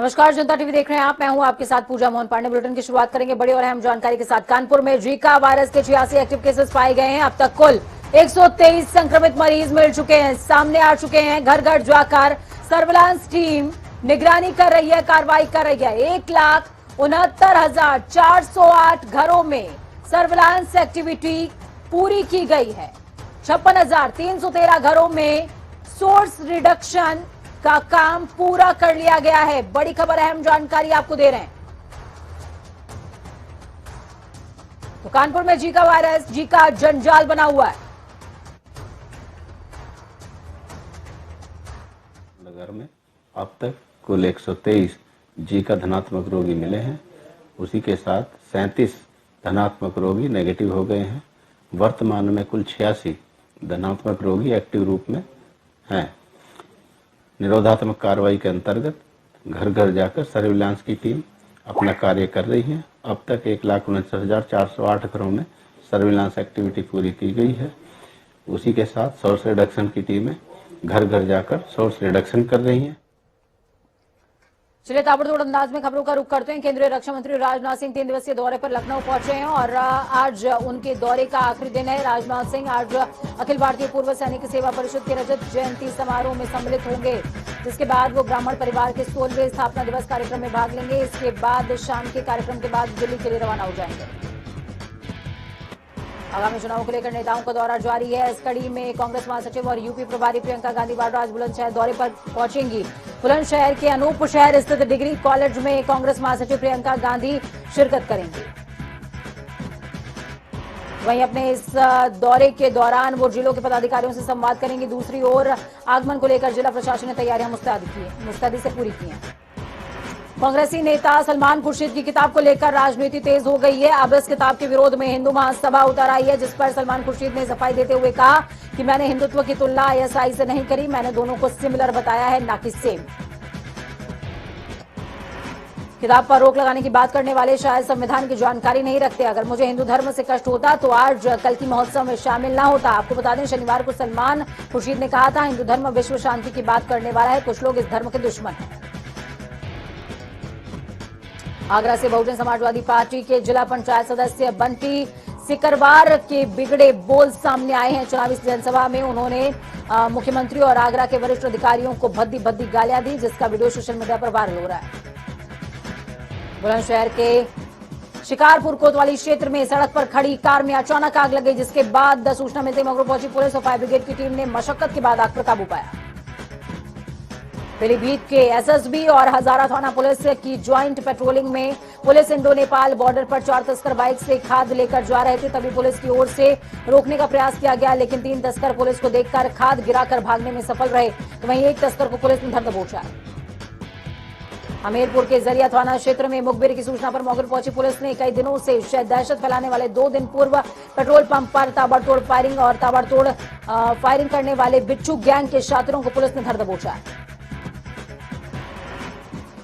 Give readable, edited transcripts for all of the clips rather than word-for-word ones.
नमस्कार, जनता टीवी देख रहे हैं आप। मैं हूं आपके साथ पूजा मोहन पांडे। बुलेटिन की शुरुआत करेंगे बड़ी और अहम जानकारी के साथ। कानपुर में जीका वायरस के 86 एक्टिव केसेस पाए गए हैं। अब तक कुल 123 संक्रमित मरीज मिल चुके हैं, सामने आ चुके हैं। घर घर जाकर सर्विलांस टीम निगरानी कर रही है, कार्रवाई कर रही है। 1,69,408 घरों में सर्विलांस एक्टिविटी पूरी की गई है। 56,313 घरों में सोर्स रिडक्शन का काम पूरा कर लिया गया है। बड़ी खबर, अहम जानकारी आपको दे रहे हैं। तो कानपुर में जीका वायरस, जीका जंजाल बना हुआ है। नगर में अब तक कुल 123 जीका धनात्मक रोगी मिले हैं। उसी के साथ 37 धनात्मक रोगी नेगेटिव हो गए हैं। वर्तमान में कुल 86 धनात्मक रोगी एक्टिव रूप में हैं। निरोधात्मक कार्रवाई के अंतर्गत घर घर जाकर सर्विलांस की टीम अपना कार्य कर रही है। अब तक 1,69,408 घरों में सर्विलांस एक्टिविटी पूरी की गई है। उसी के साथ सोर्स रिडक्शन की टीमें घर घर जाकर सोर्स रिडक्शन कर रही हैं। चलिए ताबड़तोड़ अंदाज में खबरों का रुख करते हैं। केंद्रीय रक्षा मंत्री राजनाथ सिंह 3 दिवसीय दौरे पर लखनऊ पहुंचे हैं और आज उनके दौरे का आखिरी दिन है। राजनाथ सिंह आज अखिल भारतीय पूर्व सैनिक सेवा परिषद के रजत जयंती समारोह में सम्मिलित होंगे, जिसके बाद वो ब्राह्मण परिवार के 16वें स्थापना दिवस कार्यक्रम में भाग लेंगे। इसके बाद शाम के कार्यक्रम के बाद दिल्ली के लिए रवाना हो जाएंगे। आगामी चुनाव को लेकर नेताओं का दौरा जारी है। इस कड़ी में कांग्रेस महासचिव और यूपी प्रभारी प्रियंका गांधी वाड्रा आज बुलंदशहर दौरे पर पहुंचेंगी। बुलंदशहर के अनूप शहर स्थित डिग्री कॉलेज में कांग्रेस महासचिव प्रियंका गांधी शिरकत करेंगी। वहीं अपने इस दौरे के दौरान वो जिलों के पदाधिकारियों से संवाद करेंगी। दूसरी ओर आगमन को लेकर जिला प्रशासन ने तैयारियां मुस्तैदी से पूरी की हैं। कांग्रेसी नेता सलमान खुर्शीद की किताब को लेकर राजनीति तेज हो गई है। अब इस किताब के विरोध में हिंदू महासभा उतर आई है, जिस पर सलमान खुर्शीद ने सफाई देते हुए कहा कि मैंने हिंदुत्व की तुलना आईएसआई से नहीं करी, मैंने दोनों को सिमिलर बताया है, ना कि सेम। किताब पर रोक लगाने की बात करने वाले शायद संविधान की जानकारी नहीं रखते। अगर मुझे हिंदू धर्म से कष्ट होता तो आज कल्कि महोत्सव में शामिल ना होता। आपको बता दें, शनिवार को सलमान खुर्शीद ने कहा था हिंदू धर्म विश्व शांति की बात करने वाला है, कुछ लोग इस धर्म के दुश्मन हैं। आगरा से बहुजन समाजवादी पार्टी के जिला पंचायत सदस्य बंटी सिकरवार के बिगड़े बोल सामने आए हैं। चुनावी जनसभा में उन्होंने मुख्यमंत्री और आगरा के वरिष्ठ अधिकारियों को भद्दी भद्दी गालियां दी, जिसका वीडियो सोशल मीडिया पर वायरल हो रहा है। बुलंदशहर के शिकारपुर कोतवाली क्षेत्र में सड़क पर खड़ी कार में अचानक आग लग गई, जिसके बाद सूचना मिलते मौके पहुंची पुलिस और फायर ब्रिगेड की टीम ने मशक्कत के बाद आग पर काबू पाया। पीलीभीत के एसएसबी और हजारा थाना पुलिस की ज्वाइंट पेट्रोलिंग में पुलिस इंडो नेपाल बॉर्डर पर 4 तस्कर बाइक से खाद लेकर जा रहे थे। तभी पुलिस की ओर से रोकने का प्रयास किया गया, लेकिन 3 तस्कर पुलिस को देखकर खाद गिराकर भागने में सफल रहे। तो वहीं एक तस्कर को पुलिस ने धर दबोचा। हमीरपुर के जरिया थाना क्षेत्र में मुखबिर की सूचना पर मौके पर पहुंची पुलिस ने कई दिनों से दहशत फैलाने वाले 2 दिन पूर्व पेट्रोल पंप पर ताबड़तोड़ फायरिंग और ताबड़तोड़ फायरिंग करने वाले बिच्छू गैंग के शातिरों को पुलिस ने धर दबोचा।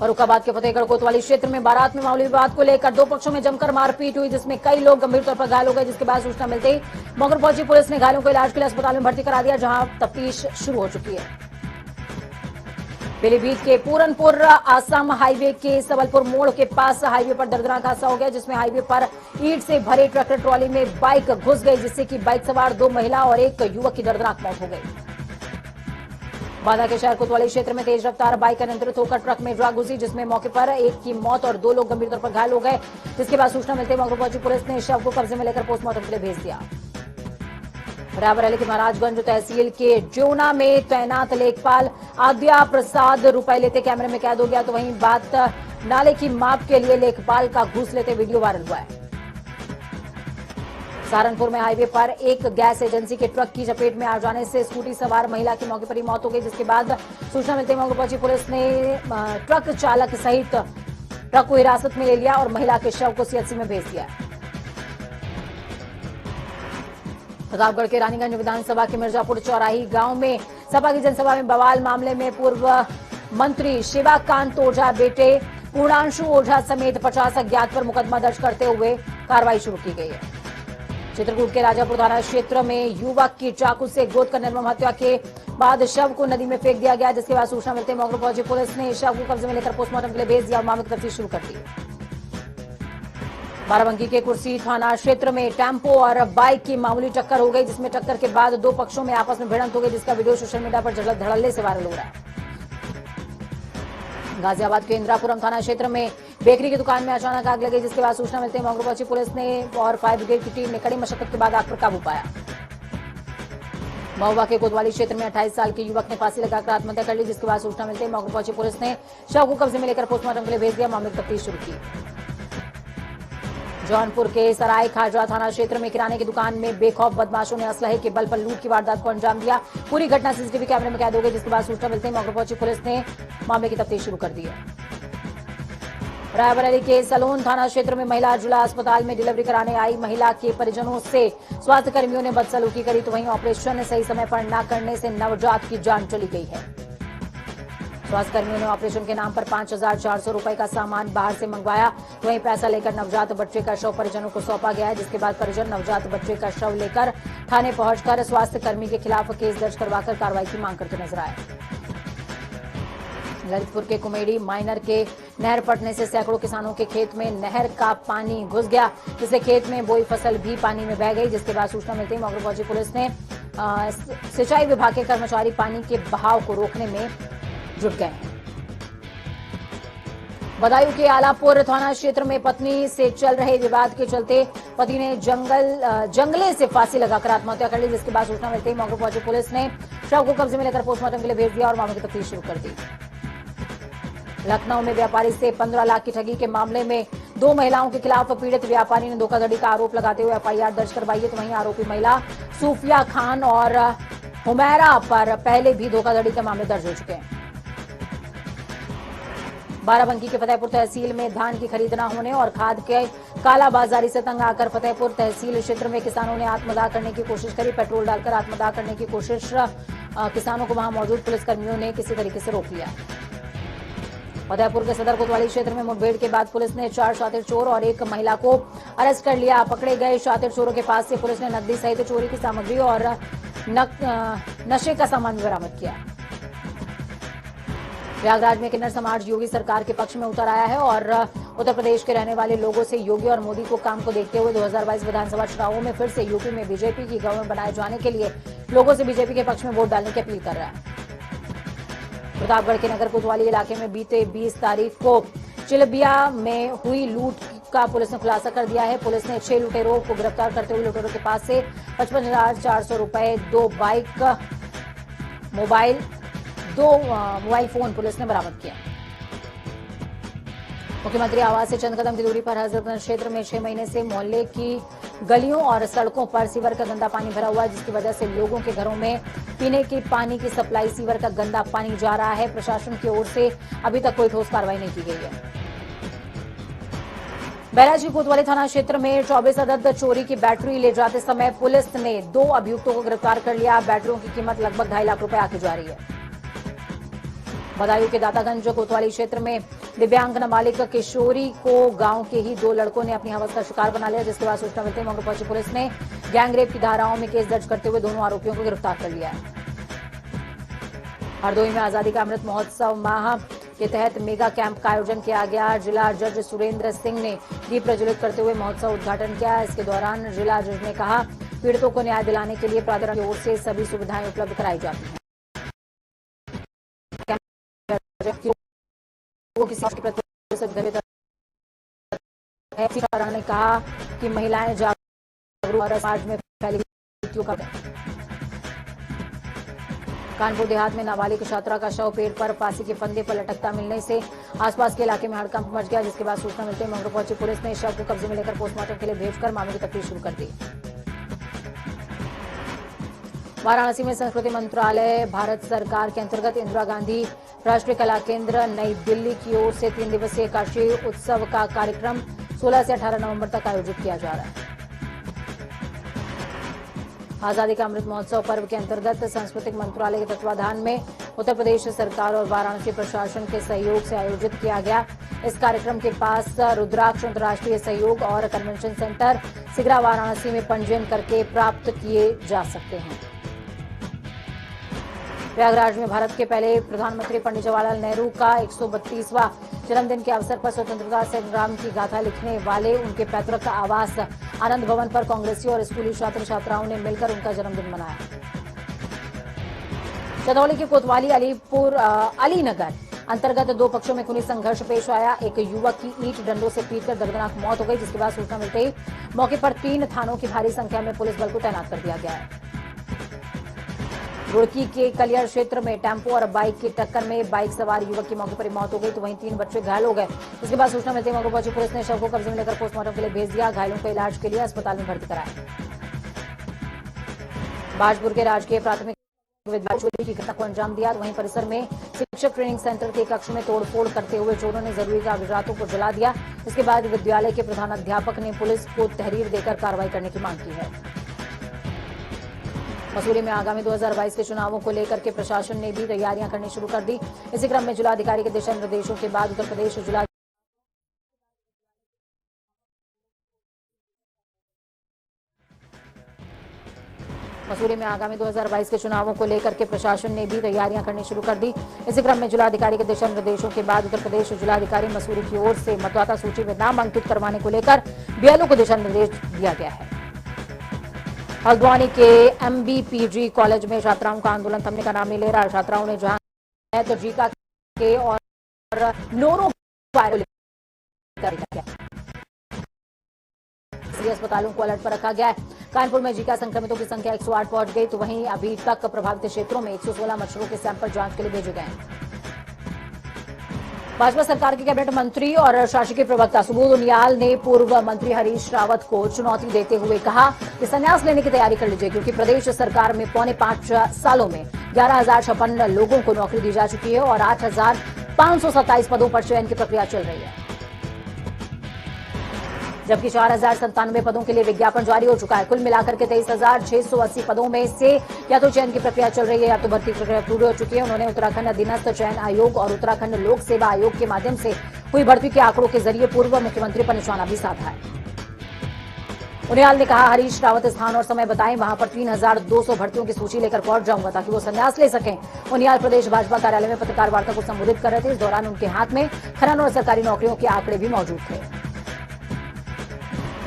फर्रुखाबाद के फतेहगढ़ कोतवाली क्षेत्र में बारात में मामूली विवाद को लेकर 2 पक्षों में जमकर मारपीट हुई, जिसमें कई लोग गंभीर तौर पर घायल हो गए। जिसके बाद सूचना मिलते ही मौके पर पहुंची पुलिस ने घायलों को इलाज के लिए अस्पताल में भर्ती करा दिया, जहां तफ्तीश शुरू हो चुकी है। पीलीभीत के पूरनपुर आसाम हाईवे के सबलपुर मोड़ के पास हाईवे पर दर्दनाक हादसा हो गया, जिसमें हाईवे पर ईंट से भरे ट्रैक्टर ट्रॉली में बाइक घुस गई, जिससे कि बाइक सवार 2 महिला और एक युवक की दर्दनाक मौत हो गई। बांदा के शहर कोतवाली क्षेत्र में तेज रफ्तार बाइक अनियंत्रित होकर ट्रक में जा घुसी, जिसमें मौके पर एक की मौत और 2 लोग गंभीर तौर पर घायल हो गए। जिसके बाद सूचना मिलते मौके पर पहुंची पुलिस ने शव को कब्जे में लेकर पोस्टमार्टम के लिए भेज दिया। रायबरेली के महाराजगंज तहसील के ज्योना में तैनात लेखपाल आद्या प्रसाद रुपए लेते कैमरे में कैद हो गया। तो वहीं बात नाले की माप के लिए लेखपाल का घूस लेते वीडियो वायरल हुआ है। सहारनपुर में हाईवे पर एक गैस एजेंसी के ट्रक की चपेट में आ जाने से स्कूटी सवार महिला की मौके पर ही मौत हो गई। जिसके बाद सूचना मिलते मौके पहुंची पुलिस ने ट्रक चालक सहित ट्रक को हिरासत में ले लिया और महिला के शव को सीएचसी में भेज दिया। प्रतापगढ़ के रानीगंज विधानसभा के मिर्जापुर चौराही गांव में सपा की जनसभा में बवाल मामले में पूर्व मंत्री शिवाकांत ओझा बेटे पूर्णांशु ओझा समेत 50 अज्ञात पर मुकदमा दर्ज करते हुए कार्रवाई शुरू की गई है। चित्रकूट के राजापुर थाना क्षेत्र में युवक की चाकू से गोद कर निर्मम हत्या के बाद शव को नदी में फेंक दिया गया, जिसके बाद सूचना मिलते मौके पर पहुंची पुलिस ने शव को कब्जे में लेकर पोस्टमार्टम के लिए भेज दिया और मामले की तफ्तीश शुरू कर दी। बाराबंकी के कुर्सी थाना क्षेत्र में टेम्पो और बाइक की मामूली टक्कर हो गई, जिसमें टक्कर के बाद दो पक्षों में आपस में भिड़ंत हो गई, जिसका वीडियो सोशल मीडिया पर धड़ल्ले से वायरल हो रहा है। गाजियाबाद के इंदिरापुरम थाना क्षेत्र में बेकरी की दुकान में अचानक आग लगी, जिसके बाद सूचना मिलते ही मौके पर पहुंची पुलिस ने और फायर ब्रिगेड की टीम ने कड़ी मशक्कत के बाद आग पर काबू पाया। महुआ के कोतवाली क्षेत्र में 28 साल के युवक ने फांसी लगाकर आत्महत्या कर ली, जिसके बाद सूचना मिलते ही मौके पर पहुंची पुलिस ने शव को कब्जे में लेकर पोस्टमार्टम के लिए भेज दिया, मामले की तफ्तीश शुरू की। जौनपुर के सराय खाजरा थाना क्षेत्र में किराने की दुकान में बेखौफ बदमाशों ने असलहे के बल पर लूट की वारदात को अंजाम दिया। पूरी घटना सीसीटीवी कैमरे में कैद हो गई, जिसके बाद सूचना मिलते ही मौके पर पहुंची पुलिस ने मामले की तफ्तीश शुरू कर दी है। रायबरेली के सलोन थाना क्षेत्र में महिला जिला अस्पताल में डिलीवरी कराने आई महिला के परिजनों से स्वास्थ्य कर्मियों ने बदसलूकी करी, तो वहीं ऑपरेशन सही समय पर न करने से नवजात की जान चली गई है। स्वास्थ्य कर्मियों ने ऑपरेशन के नाम पर 5,400 रुपए का सामान बाहर से मंगवाया, तो वहीं पैसा लेकर नवजात बच्चे का शव परिजनों को सौंपा गया है, जिसके बाद परिजन नवजात बच्चे का शव लेकर थाने पहुंचकर स्वास्थ्य कर्मी के खिलाफ केस दर्ज करवाकर कार्रवाई की मांग करते नजर आए। ललितपुर के कुमेड़ी माइनर के नहर फटने से सैकड़ों किसानों के खेत में नहर का पानी घुस गया, जिससे खेत में बोई फसल भी पानी में बह गई, जिसके बाद सूचना मिलते ही मौके पर पहुंची पुलिस ने सिंचाई विभाग के कर्मचारी पानी के बहाव को रोकने में जुट गए हैं। बदायूं के आलापुर थाना क्षेत्र में पत्नी से चल रहे विवाद के चलते पति ने जंगले से फांसी लगाकर आत्महत्या कर ली, जिसके बाद सूचना मिलते ही मौके पर पहुंची पुलिस ने शव को कब्जे में लेकर पोस्टमार्टम के लिए भेज दिया और मामले की तफ्तीश शुरू कर दी। लखनऊ में व्यापारी से 15 लाख की ठगी के मामले में दो महिलाओं के खिलाफ पीड़ित व्यापारी ने धोखाधड़ी का आरोप लगाते हुए एफआईआर दर्ज करवाई है, तो वहीं आरोपी महिला सूफिया खान और हुमैरा पर पहले भी धोखाधड़ी के मामले दर्ज हो चुके हैं। बाराबंकी के फतेहपुर तहसील में धान की खरीद न होने और खाद के कालाबाजारी से तंग आकर फतेहपुर तहसील क्षेत्र में किसानों ने आत्मदाह करने की कोशिश करी। पेट्रोल डालकर आत्मदाह करने की कोशिश किसानों को वहां मौजूद पुलिसकर्मियों ने किसी तरीके से रोक लिया। फतेहपुर के सदर कोतवाली क्षेत्र में मुठभेड़ के बाद पुलिस ने 4 शातिर चोर और एक महिला को अरेस्ट कर लिया। पकड़े गए शातिर चोरों के पास से पुलिस ने नकदी सहित चोरी की सामग्री और नशे का सामान भी बरामद किया। प्रयागराज में किन्नर समाज योगी सरकार के पक्ष में उतर आया है और उत्तर प्रदेश के रहने वाले लोगों से योगी और मोदी को काम को देखते हुए 2022 विधानसभा चुनावों में फिर से यूपी में बीजेपी की गवर्नमेंट बनाए जाने के लिए लोगों से बीजेपी के पक्ष में वोट डालने की अपील कर रहा है। प्रतापगढ़ के नगर कोतवाली इलाके में बीते 20 तारीख को चिलबिया में हुई लूट का पुलिस ने खुलासा कर दिया है। पुलिस ने 6 लुटेरों को गिरफ्तार करते हुए लुटेरों के पास से 55,400 रुपए, 2 बाइक, मोबाइल फोन पुलिस ने बरामद किया। मुख्यमंत्री आवास से चंद कदम की दूरी पर हजरतगंज क्षेत्र में 6 महीने से मोहल्ले की गलियों और सड़कों पर सीवर का गंदा पानी भरा हुआ है, जिसकी वजह से लोगों के घरों में पीने के पानी की सप्लाई सीवर का गंदा पानी जा रहा है। प्रशासन की ओर से अभी तक कोई ठोस कार्रवाई नहीं की गई है। बैराजी कोतवाली थाना क्षेत्र में 24 अदद चोरी की बैटरी ले जाते समय पुलिस ने 2 अभियुक्तों को गिरफ्तार कर लिया। बैटरियों की कीमत लगभग 2.5 लाख रुपए आकी जा रही है। बदायूं के दातागंज कोतवाली क्षेत्र में दिव्यांग नाबालिग किशोरी को गांव के ही 2 लड़कों ने अपनी हवस का शिकार बना लिया, जिसके बाद सूचना मिलते ही मौके पर पहुंची पुलिस ने गैंगरेप की धाराओं में केस दर्ज करते हुए दोनों आरोपियों को गिरफ्तार कर लिया है। हरदोई में आजादी का अमृत महोत्सव माह के तहत मेगा कैंप का आयोजन किया गया। जिला जज सुरेंद्र सिंह ने दीप प्रज्वलित करते हुए महोत्सव उद्घाटन किया। इसके दौरान जिला जज ने कहा, पीड़ितों को न्याय दिलाने के लिए प्राधिकरण की ओर से सभी सुविधाएं उपलब्ध कराई जाती हैं। ने कहा कि महिलाएं जागरूक और समाज में फैली का। कानपुर देहात में नाबालिग छात्रा का शव पेड़ पर फांसी के फंदे पर लटकता मिलने से आसपास के इलाके में हड़कंप मच गया, जिसके बाद सूचना मिलते ही मौके पर पहुंची पुलिस ने शव को कब्जे में लेकर पोस्टमार्टम के लिए भेजकर मामले की तफ्तीश शुरू कर दी। वाराणसी में संस्कृति मंत्रालय भारत सरकार के अंतर्गत इंदिरा गांधी राष्ट्रीय कला केंद्र नई दिल्ली की ओर से 3 दिवसीय काशी उत्सव का कार्यक्रम 16 से 18 नवंबर तक आयोजित किया जा रहा है। आजादी का अमृत महोत्सव पर्व के अंतर्गत सांस्कृतिक मंत्रालय के तत्वाधान में उत्तर प्रदेश सरकार और वाराणसी प्रशासन के सहयोग से आयोजित किया गया। इस कार्यक्रम के पास रुद्राक्ष अंतर्राष्ट्रीय सहयोग और कन्वेंशन सेंटर सिगरा वाराणसी में पंजीयन करके प्राप्त किए जा सकते हैं। प्रयागराज में भारत के पहले प्रधानमंत्री पंडित जवाहरलाल नेहरू का 132वां जन्मदिन के अवसर पर स्वतंत्रता संग्राम की गाथा लिखने वाले उनके पैतृक आवास आनंद भवन पर कांग्रेसियों और स्कूली छात्र छात्राओं ने मिलकर उनका जन्मदिन मनाया। चंदौली के कोतवाली अलीनगर अंतर्गत दो पक्षों में खूनी संघर्ष पेश आया। एक युवक की ईंट डंडों से पीटकर दर्दनाक मौत हो गई, जिसके बाद सूचना मिलते ही मौके पर 3 थानों की भारी संख्या में पुलिस बल को तैनात कर दिया गया है। रुड़की के कलियर क्षेत्र में टेम्पो और बाइक की टक्कर में बाइक सवार युवक की मौके पर मौत हो गई, तो वहीं 3 बच्चे घायल हो गए। इसके बाद सूचना मिलते ही मौके पहुंची पुलिस ने शव को कब्जे में लेकर पोस्टमार्टम के लिए भेज दिया। घायलों को इलाज के लिए अस्पताल में भर्ती कराया। बाजपुर के राजकीय प्राथमिक विद्यालय चोरी की घटना को अंजाम दिया, तो वहीं परिसर में शिक्षक ट्रेनिंग सेंटर के कक्ष में तोड़फोड़ करते हुए चोरों ने जरूरी कागजातों को जला दिया। इसके बाद विद्यालय के प्रधानाध्यापक ने पुलिस को तहरीर देकर कार्रवाई करने की मांग की है। मसूरी में आगामी 2022 के चुनावों को लेकर के प्रशासन ने भी तैयारियां करनी शुरू कर दी। इसी क्रम में जिलाधिकारी के दिशा निर्देशों के बाद उत्तर प्रदेश जिला मसूरी में आगामी 2022 के चुनावों को लेकर के प्रशासन ने भी तैयारियां करनी शुरू कर दी। इसी क्रम में जिलाधिकारी के दिशा निर्देशों के बाद उत्तर प्रदेश जिलाधिकारी मसूरी की ओर से मतदाता सूची में नाम अंकित करवाने को लेकर बीएलओ को दिशा निर्देश दिया गया है। हल्द्वानी के MBPG कॉलेज में छात्राओं का आंदोलन थमने का नाम नहीं ले रहा। छात्राओं ने जहां तो जीका के और नोरो वायरल अस्पतालों को अलर्ट पर रखा गया है। कानपुर में जीका संक्रमितों की संख्या 108 पहुंच गई, तो वहीं अभी तक प्रभावित क्षेत्रों में 116 मच्छरों के सैंपल जांच के लिए भेजे गए हैं। भाजपा सरकार के कैबिनेट मंत्री और शासकीय प्रवक्ता सुबोध उनियाल ने पूर्व मंत्री हरीश रावत को चुनौती देते हुए कहा कि संन्यास लेने की तैयारी कर लीजिए, क्योंकि प्रदेश सरकार में पौने 5 सालों में 11,056 लोगों को नौकरी दी जा चुकी है और 8,527 पदों पर चयन की प्रक्रिया चल रही है, जबकि 4,097 पदों के लिए विज्ञापन जारी हो चुका है। कुल मिलाकर के 23,680 पदों में से या तो चयन की प्रक्रिया चल रही है या तो भर्ती प्रक्रिया पूरी हो चुकी है। उन्होंने उत्तराखंड अधीनस्थ चयन आयोग और उत्तराखंड लोक सेवा आयोग के माध्यम से हुई भर्ती के आंकड़ों के जरिए पूर्व मुख्यमंत्री पर निशाना भी साधा है। उनियाल ने कहा, हरीश रावत स्थान और समय बताएं, वहां पर 3,200 भर्तियों की सूची लेकर पहुंच जाऊंगा ताकि वो संन्यास ले सकें। उनियाल प्रदेश भाजपा कार्यालय में पत्रकार वार्ता को संबोधित कर रहे थे। इस दौरान उनके हाथ में खनन और सरकारी नौकरियों के आंकड़े भी मौजूद थे।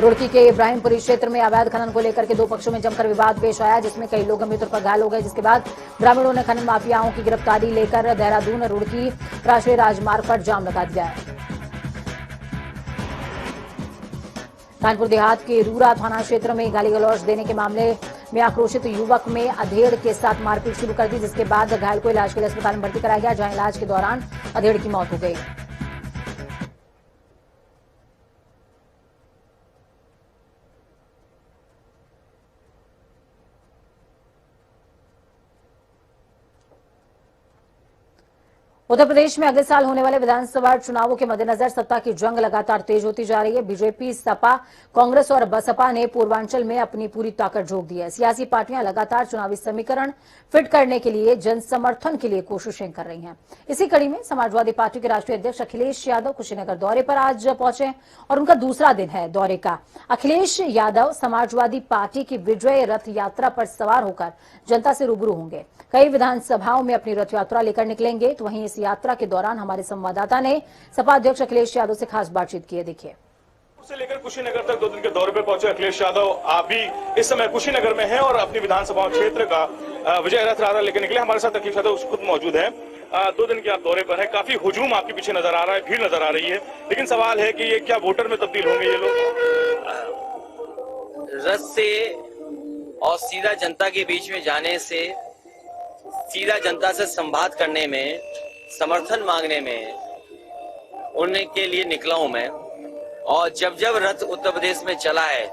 रुड़की के इब्राहिमपुरी क्षेत्र में अवैध खनन को लेकर के दो पक्षों में जमकर विवाद पेश आया, जिसमें कई लोग गंभीर तौर पर घायल हो गए, जिसके बाद ग्रामीणों ने खनन माफियाओं की गिरफ्तारी लेकर देहरादून रुड़की राष्ट्रीय राजमार्ग पर जाम लगा दिया है। कानपुर देहात के रूरा थाना क्षेत्र में गाली गलौज देने के मामले में आक्रोशित युवक में अधेड़ के साथ मारपीट शुरू कर दी, जिसके बाद घायल को इलाज के लिए अस्पताल में भर्ती कराया गया, जहां इलाज के दौरान अधेड़ की मौत हो गई। उत्तर प्रदेश में अगले साल होने वाले विधानसभा चुनावों के मद्देनजर सत्ता की जंग लगातार तेज होती जा रही है। बीजेपी, सपा, कांग्रेस और बसपा ने पूर्वांचल में अपनी पूरी ताकत झोंक दी है। सियासी पार्टियां लगातार चुनावी समीकरण फिट करने के लिए जन समर्थन के लिए कोशिशें कर रही हैं। इसी कड़ी में समाजवादी पार्टी के राष्ट्रीय अध्यक्ष अखिलेश यादव कुशीनगर दौरे पर आज पहुंचे और उनका दूसरा दिन है दौरे का। अखिलेश यादव समाजवादी पार्टी की विजय रथ यात्रा पर सवार होकर जनता से रूबरू होंगे। कई विधानसभाओं में अपनी रथ यात्रा लेकर निकलेंगे, तो वहीं इस यात्रा के दौरान हमारे संवाददाता ने सपा अध्यक्ष अखिलेश यादव से खास बातचीत की है। देखिए। से लेकर कुशीनगर तक 2 दिन के दौरे पर पहुंचे अखिलेश यादव आप भी इस समय कुशीनगर में हैं और अपनी विधानसभा क्षेत्र का विजय रथ यात्रा लेकर निकले। हमारे साथ अखिलेश यादव खुद मौजूद है। 2 दिन के आप दौरे पर है, काफी हुजूम आपके पीछे नजर आ रहा है, भीड़ नजर आ रही है, लेकिन सवाल है कि ये क्या वोटर में तब्दील होंगे ये लोग? रथ से और सीधा जनता के बीच में जाने से, सीधा जनता से संवाद करने में, समर्थन मांगने में उनके लिए निकला हूं मैं। और जब जब रथ उत्तर प्रदेश में चला है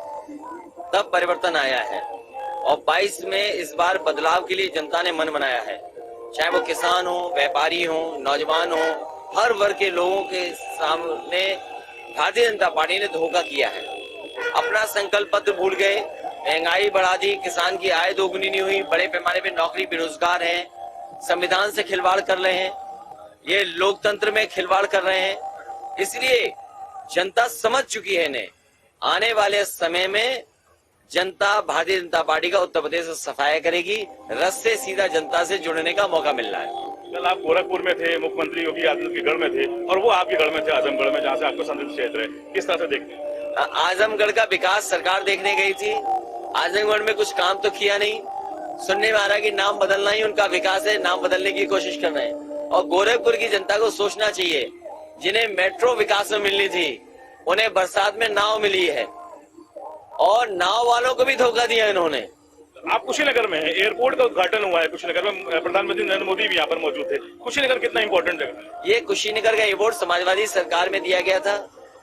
तब परिवर्तन आया है और 22 में इस बार बदलाव के लिए जनता ने मन बनाया है। चाहे वो किसान हो, व्यापारी हो, नौजवान हो, हर वर्ग के लोगों के सामने भारतीय जनता पार्टी ने धोखा किया है। अपना संकल्प पत्र भूल गए, महंगाई बढ़ा दी, किसान की आय दोगुनी नहीं हुई, बड़े पैमाने पे नौकरी बेरोजगार है, संविधान से खिलवाड़ कर रहे हैं, ये लोकतंत्र में खिलवाड़ कर रहे हैं। इसलिए जनता समझ चुकी है इन्हें। आने वाले समय में जनता भारतीय जनता पार्टी का उत्तर प्रदेश से सफाया करेगी, रस से सीधा जनता से जुड़ने का मौका मिल रहा है। कल आप गोरखपुर में थे, मुख्यमंत्री योगी आदित्यनाथ के गढ़ में थे और वो आपके गढ़ में थे, आजमगढ़ में, जहाँ से आपका संसदीय क्षेत्र है। किस तरह से देखते हैं? आजमगढ़ का विकास सरकार देखने गई थी, आजमगढ़ में कुछ काम तो किया नहीं। सुनने में आ रहा है कि नाम बदलना ही उनका विकास है, नाम बदलने की कोशिश कर रहे हैं। और गोरखपुर की जनता को सोचना चाहिए, जिन्हें मेट्रो विकास में मिलनी थी उन्हें बरसात में नाव मिली है, और नाव वालों को भी धोखा दिया इन्होंने। आप कुशीनगर में हैं, एयरपोर्ट का उद्घाटन हुआ है कुशीनगर में, प्रधानमंत्री नरेंद्र मोदी भी यहाँ पर मौजूद थे। कुशीनगर कितना इंपॉर्टेंट जगह है? ये कुशीनगर का एयरपोर्ट समाजवादी सरकार में दिया गया था,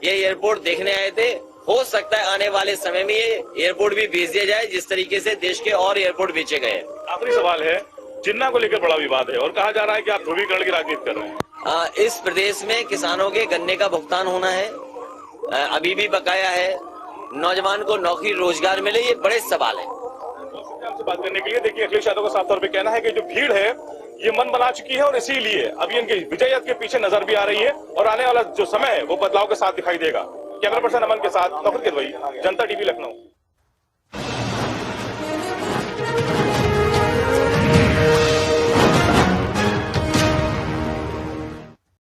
ये एयरपोर्ट देखने आए थे। हो सकता है आने वाले समय में ये एयरपोर्ट भी बेच दिया जाए, जिस तरीके से देश के और एयरपोर्ट बेचे गए। आखिरी सवाल है, जिन्ना को लेकर बड़ा विवाद है और कहा जा रहा है कि आप ध्रुवीकरण की राजनीति कर रहे हैं। इस प्रदेश में किसानों के गन्ने का भुगतान होना है, अभी भी बकाया है। नौजवान को नौकरी रोजगार मिले, ये बड़े सवाल है। हमसे बात करने के लिए देखिए, अखिलेश यादव का साफ तौर पे कहना है कि जो भीड़ है ये मन बना चुकी है और इसीलिए अभी इनकी विजय याद के पीछे नजर भी आ रही है और आने वाला जो समय है वो बदलाव के साथ दिखाई देगा। कैमरा पर्सन अमन के साथ नौकरी, जनता टीवी, लखनऊ।